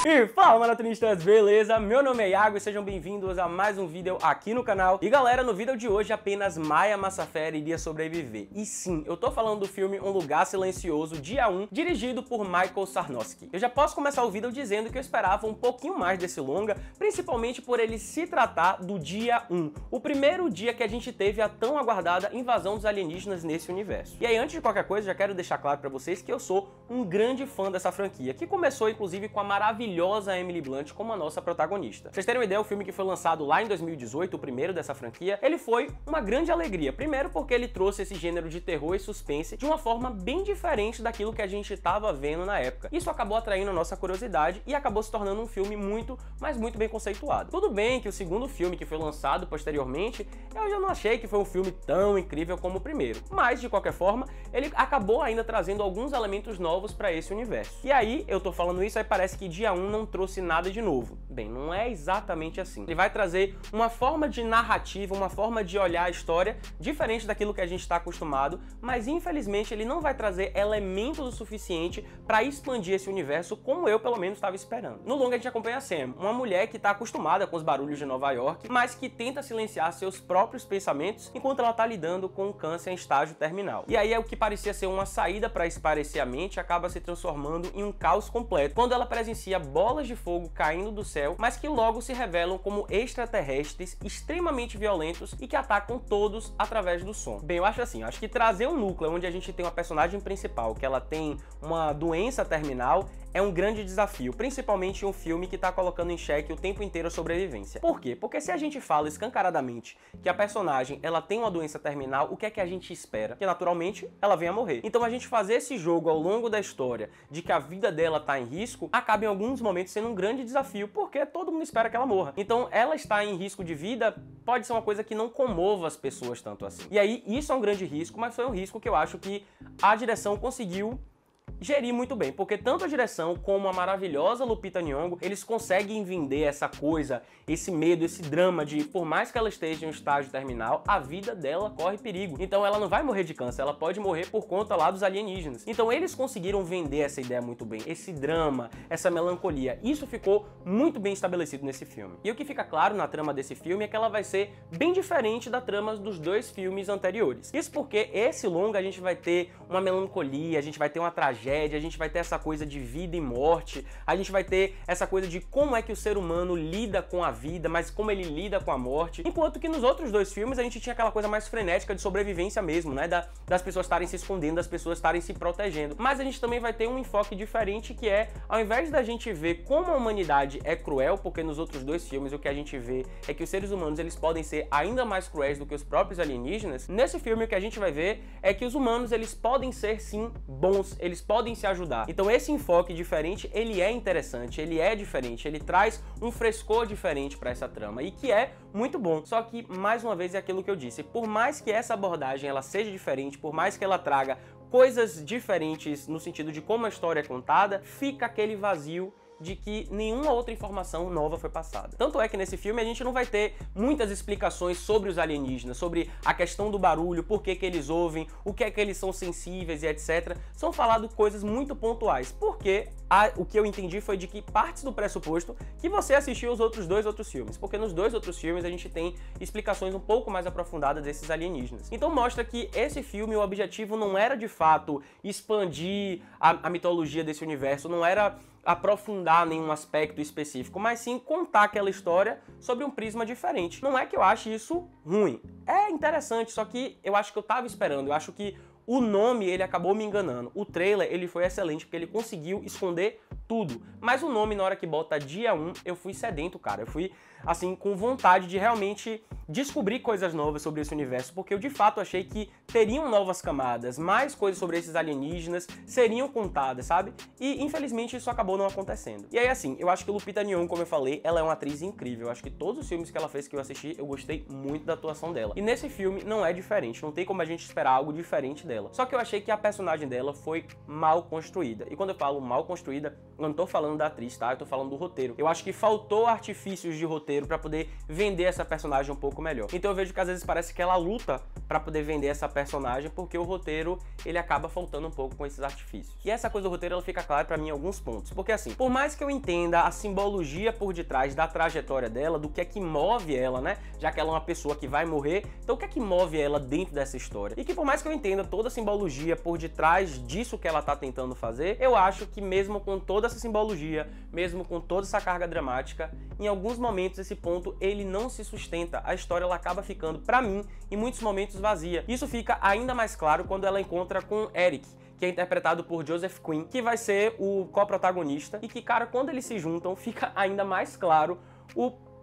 E fala, maratonistas, beleza? Meu nome é Iago e sejam bem-vindos a mais um vídeo aqui no canal. E galera, no vídeo de hoje apenas Maya Massafera iria sobreviver. E sim, eu tô falando do filme Um Lugar Silencioso, dia 1, dirigido por Michael Sarnowski. Eu já posso começar o vídeo dizendo que eu esperava um pouquinho mais desse longa, principalmente por ele se tratar do dia 1, o primeiro dia que a gente teve a tão aguardada invasão dos alienígenas nesse universo. E aí, antes de qualquer coisa, já quero deixar claro pra vocês que eu sou um grande fã dessa franquia, que começou inclusive com a maravilhosa Emily Blunt como a nossa protagonista. Pra vocês terem uma ideia, o filme que foi lançado lá em 2018, o primeiro dessa franquia, ele foi uma grande alegria. Primeiro porque ele trouxe esse gênero de terror e suspense de uma forma bem diferente daquilo que a gente estava vendo na época. Isso acabou atraindo a nossa curiosidade e acabou se tornando um filme muito, mas muito bem conceituado. Tudo bem que o segundo filme que foi lançado posteriormente, eu já não achei que foi um filme tão incrível como o primeiro, mas de qualquer forma, ele acabou ainda trazendo alguns elementos novos para esse universo. E aí, eu tô falando isso, aí parece que dia 1 não trouxe nada de novo. Bem, não é exatamente assim. Ele vai trazer uma forma de narrativa, uma forma de olhar a história diferente daquilo que a gente está acostumado, mas infelizmente ele não vai trazer elementos o suficiente para expandir esse universo como eu pelo menos estava esperando. No longa a gente acompanha a Sam, uma mulher que está acostumada com os barulhos de Nova York, mas que tenta silenciar seus próprios pensamentos enquanto ela está lidando com o câncer em estágio terminal. E aí é o que parecia ser uma saída para espairecer a mente acaba se transformando em um caos completo quando ela presencia bolas de fogo caindo do céu, mas que logo se revelam como extraterrestres extremamente violentos e que atacam todos através do som. Bem, eu acho que trazer um núcleo onde a gente tem uma personagem principal que ela tem uma doença terminal é um grande desafio, principalmente em um filme que está colocando em xeque o tempo inteiro a sobrevivência. Por quê? Porque se a gente fala escancaradamente que a personagem ela tem uma doença terminal, o que é que a gente espera? Que naturalmente ela venha morrer. Então a gente fazer esse jogo ao longo da história de que a vida dela está em risco, acaba em alguns momentos sendo um grande desafio, porque todo mundo espera que ela morra. Então ela está em risco de vida pode ser uma coisa que não comova as pessoas tanto assim. E aí isso é um grande risco, mas foi um risco que eu acho que a direção conseguiu gerir muito bem, porque tanto a direção como a maravilhosa Lupita Nyong'o, eles conseguem vender essa coisa, esse medo, esse drama de, por mais que ela esteja em um estágio terminal, a vida dela corre perigo. Então ela não vai morrer de câncer, ela pode morrer por conta lá dos alienígenas. Então eles conseguiram vender essa ideia muito bem, esse drama, essa melancolia. Isso ficou muito bem estabelecido nesse filme. E o que fica claro na trama desse filme é que ela vai ser bem diferente da trama dos dois filmes anteriores. Isso porque esse longa a gente vai ter uma melancolia, a gente vai ter uma tragédia, a gente vai ter essa coisa de vida e morte, a gente vai ter essa coisa de como é que o ser humano lida com a vida, mas como ele lida com a morte, enquanto que nos outros dois filmes a gente tinha aquela coisa mais frenética de sobrevivência mesmo, né, das pessoas estarem se escondendo, das pessoas estarem se protegendo. Mas a gente também vai ter um enfoque diferente que é, ao invés da gente ver como a humanidade é cruel, porque nos outros dois filmes o que a gente vê é que os seres humanos eles podem ser ainda mais cruéis do que os próprios alienígenas, nesse filme o que a gente vai ver é que os humanos eles podem ser sim bons, eles podem se ajudar. Então esse enfoque diferente, ele é interessante, ele é diferente, ele traz um frescor diferente para essa trama e que é muito bom. Só que, mais uma vez, é aquilo que eu disse, por mais que essa abordagem ela seja diferente, por mais que ela traga coisas diferentes no sentido de como a história é contada, fica aquele vazio de que nenhuma outra informação nova foi passada. Tanto é que nesse filme a gente não vai ter muitas explicações sobre os alienígenas, sobre a questão do barulho, por que que eles ouvem, o que é que eles são sensíveis e etc. São faladas coisas muito pontuais, porque o que eu entendi foi de que partes do pressuposto que você assistiu os outros filmes, porque nos dois outros filmes a gente tem explicações um pouco mais aprofundadas desses alienígenas. Então mostra que esse filme, o objetivo não era de fato expandir a mitologia desse universo, não era aprofundar nenhum aspecto específico, mas sim contar aquela história sobre um prisma diferente. Não é que eu ache isso ruim, é interessante, só que eu acho que eu tava esperando, eu acho que o nome ele acabou me enganando. O trailer ele foi excelente porque ele conseguiu esconder tudo, mas o nome na hora que bota dia 1, eu fui sedento, cara, eu fui assim com vontade de realmente descobrir coisas novas sobre esse universo, porque eu de fato achei que teriam novas camadas, mais coisas sobre esses alienígenas seriam contadas, sabe? E infelizmente isso acabou não acontecendo. E aí assim, eu acho que Lupita Nyong'o, como eu falei, ela é uma atriz incrível, eu acho que todos os filmes que ela fez que eu assisti, eu gostei muito da atuação dela. E nesse filme não é diferente, não tem como a gente esperar algo diferente dela. Só que eu achei que a personagem dela foi mal construída. E quando eu falo mal construída, eu não tô falando da atriz, tá? Eu tô falando do roteiro. Eu acho que faltou artifícios de roteiro roteiro pra poder vender essa personagem um pouco melhor. Então eu vejo que às vezes parece que ela luta pra poder vender essa personagem, porque o roteiro, ele acaba faltando um pouco com esses artifícios. E essa coisa do roteiro, ela fica clara pra mim em alguns pontos. Porque assim, por mais que eu entenda a simbologia por detrás da trajetória dela, do que é que move ela, né? Já que ela é uma pessoa que vai morrer, então o que é que move ela dentro dessa história? E que por mais que eu entenda toda a simbologia por detrás disso que ela tá tentando fazer, eu acho que mesmo com toda essa simbologia, mesmo com toda essa carga dramática, em alguns momentos esse ponto ele não se sustenta. A história ela acaba ficando, pra mim, em muitos momentos vazia. Isso fica ainda mais claro quando ela encontra com Eric, que é interpretado por Joseph Quinn, que vai ser o co-protagonista, e que, cara, quando eles se juntam, fica ainda mais claro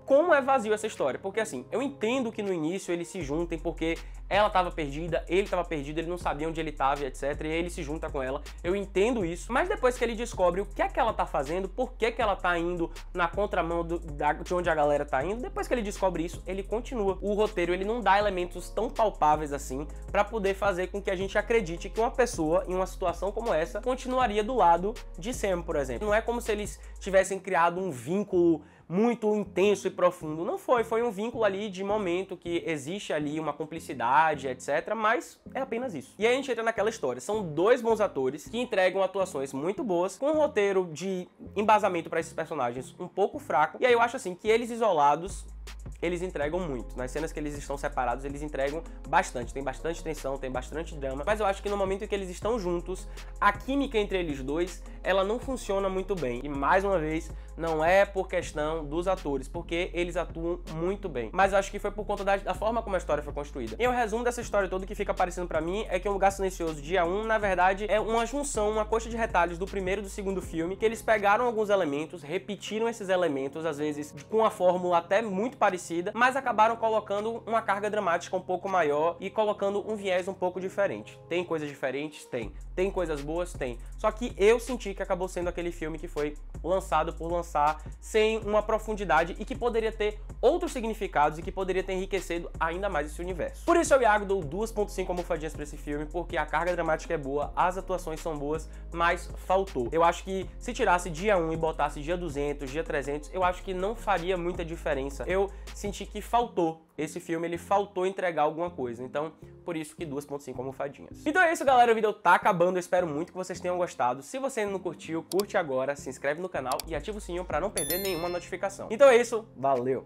como é vazio essa história. Porque assim, eu entendo que no início eles se juntem porque ela estava perdida, ele estava perdido, ele não sabia onde ele estava, etc. E aí ele se junta com ela. Eu entendo isso. Mas depois que ele descobre o que é que ela tá fazendo, por que que ela tá indo na contramão de onde a galera tá indo, depois que ele descobre isso, ele continua. O roteiro, ele não dá elementos tão palpáveis assim pra poder fazer com que a gente acredite que uma pessoa, em uma situação como essa, continuaria do lado de Sam, por exemplo. Não é como se eles tivessem criado um vínculo muito intenso e profundo. Não foi, foi um vínculo ali de momento que existe ali uma cumplicidade, etc, mas é apenas isso. E aí a gente entra naquela história, são dois bons atores que entregam atuações muito boas, com um roteiro de embasamento para esses personagens um pouco fraco, e aí eu acho assim que eles isolados, eles entregam muito. Nas cenas que eles estão separados, eles entregam bastante. Tem bastante tensão, tem bastante drama. Mas eu acho que no momento em que eles estão juntos, a química entre eles dois, ela não funciona muito bem. E mais uma vez, não é por questão dos atores, porque eles atuam muito bem. Mas eu acho que foi por conta da forma como a história foi construída. E o resumo dessa história toda que fica aparecendo pra mim é que Um Lugar Silencioso Dia 1, na verdade, é uma junção, uma coxa de retalhos do primeiro e do segundo filme, que eles pegaram alguns elementos, repetiram esses elementos, às vezes com uma fórmula até muito parecida, mas acabaram colocando uma carga dramática um pouco maior e colocando um viés um pouco diferente. Tem coisas diferentes? Tem. Tem coisas boas? Tem. Só que eu senti que acabou sendo aquele filme que foi lançado por lançar, sem uma profundidade e que poderia ter outros significados e que poderia ter enriquecido ainda mais esse universo. Por isso eu, Iago, dou 2.5 almofadinhas pra esse filme, porque a carga dramática é boa, as atuações são boas, mas faltou. Eu acho que se tirasse dia 1 e botasse dia 200, dia 300, eu acho que não faria muita diferença. Eu senti que faltou. Esse filme, ele faltou entregar alguma coisa. Então, por isso que 2.5 almofadinhas. Então é isso, galera. O vídeo tá acabando. Eu espero muito que vocês tenham gostado. Se você ainda não curtiu, curte agora, se inscreve no canal e ativa o sininho pra não perder nenhuma notificação. Então é isso. Valeu!